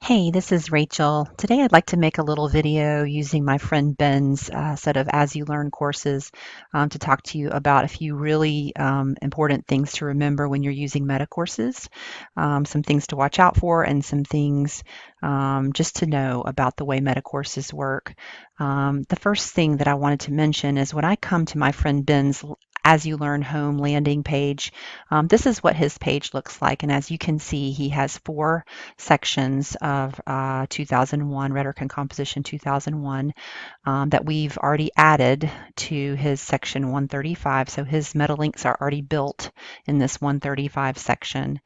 Hey, this is Rachel. Today I'd like to make a little video using my friend Ben's set of As You Learn courses to talk to you about a few really important things to remember when you're using Metacourses, some things to watch out for, and some things just to know about the way Metacourses work. The first thing that I wanted to mention is when I come to my friend Ben's As You Learn home landing page, this is what his page looks like. And as you can see, he has four sections of 2001, Rhetoric and Composition 2001, that we've already added to his section 135. So his meta links are already built in this 135 section.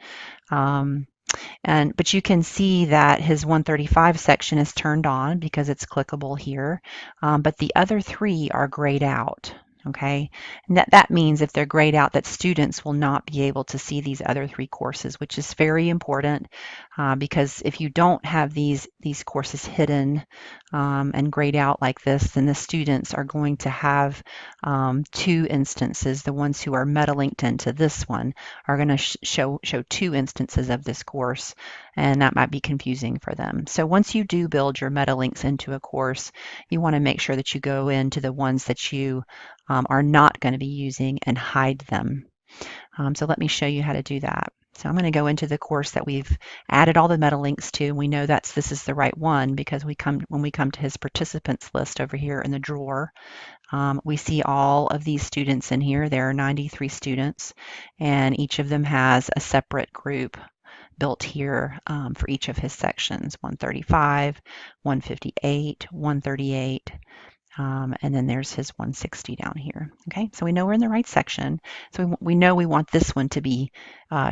But you can see that his 135 section is turned on because it's clickable here, but the other three are grayed out. Okay, and that means if they're grayed out, that students will not be able to see these other three courses, which is very important because if you don't have these courses hidden and grayed out like this, then the students are going to have two instances. The ones who are meta linked into this one are going to show two instances of this course, and that might be confusing for them. So once you do build your meta links into a course, you want to make sure that you go into the ones that you are not going to be using and hide them. So let me show you how to do that. So I'm going to go into the course that we've added all the meta links to. We know this is the right one because when we come to his participants list over here in the drawer, we see all of these students in here. There are 93 students, and each of them has a separate group built here for each of his sections: 135, 158, 138, and then there's his 160 down here. Okay, so we know we're in the right section. So we know we want this one to be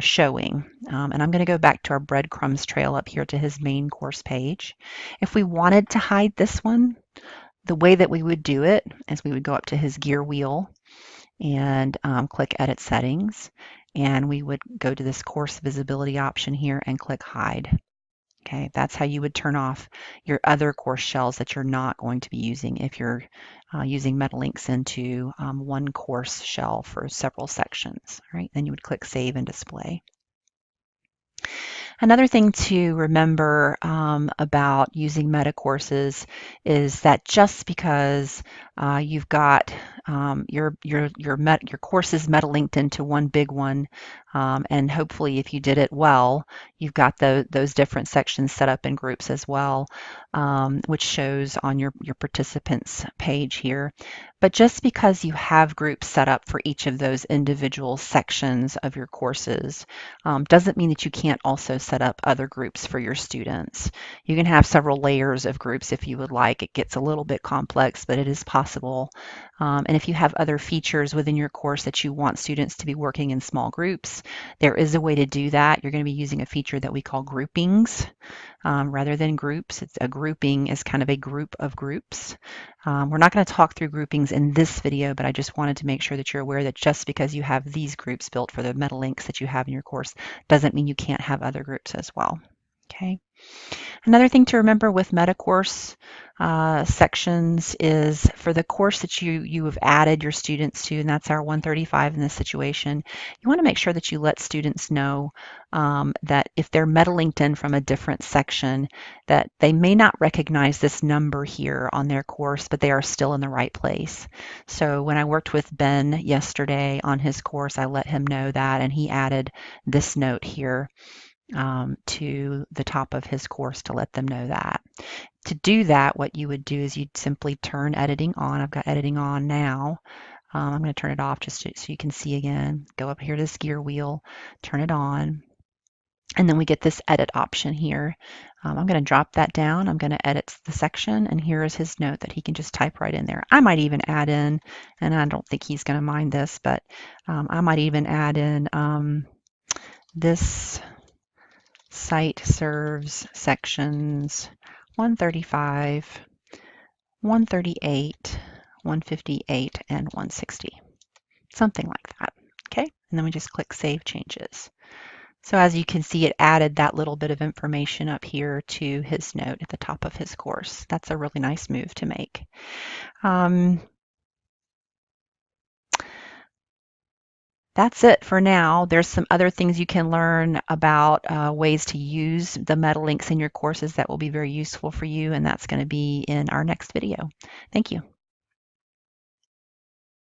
showing. And I'm going to go back to our breadcrumbs trail up here to his main course page. If we wanted to hide this one, the way that we would do it is we would go up to his gear wheel and click Edit Settings. And we would go to this course visibility option here and click Hide. Okay, that's how you would turn off your other course shells that you're not going to be using if you're using MetaLinks into one course shell for several sections. All right, then you would click Save and Display. Another thing to remember about using meta courses is that just because you've got your courses meta linked into one big one, and hopefully if you did it well, you've got those different sections set up in groups as well, which shows on your participants page here. But just because you have groups set up for each of those individual sections of your courses doesn't mean that you can't also set up other groups for your students. You can have several layers of groups if you would like. It gets a little bit complex, but it is possible. And if you have other features within your course that you want students to be working in small groups, there is a way to do that. You're going to be using a feature that we call groupings rather than groups. A grouping is kind of a group of groups. We're not going to talk through groupings in this video, but I just wanted to make sure that you're aware that just because you have these groups built for the meta links that you have in your course doesn't mean you can't have other groups as well. Okay. Another thing to remember with Metacourse sections is for the course that you have added your students to, and that's our 135 in this situation, you want to make sure that you let students know that if they're meta-linked in from a different section, that they may not recognize this number here on their course, but they are still in the right place. So when I worked with Ben yesterday on his course, I let him know that, and he added this note here to the top of his course to let them know that. To do that, what you would do is you'd simply turn editing on. I've got editing on now. I'm going to turn it off just so you can see again. Go up here to this gear wheel, turn it on, and then we get this edit option here. I'm going to drop that down. I'm going to edit the section, and here is his note that he can just type right in there. I might even add in, and I don't think he's going to mind this, but I might even add in this site serves sections 135, 138, 158, and 160. Something like that. Okay, and then we just click Save Changes. So as you can see, it added that little bit of information up here to his note at the top of his course. That's a really nice move to make. That's it for now. There's some other things you can learn about ways to use the meta links in your courses that will be very useful for you, and that's going to be in our next video. Thank you.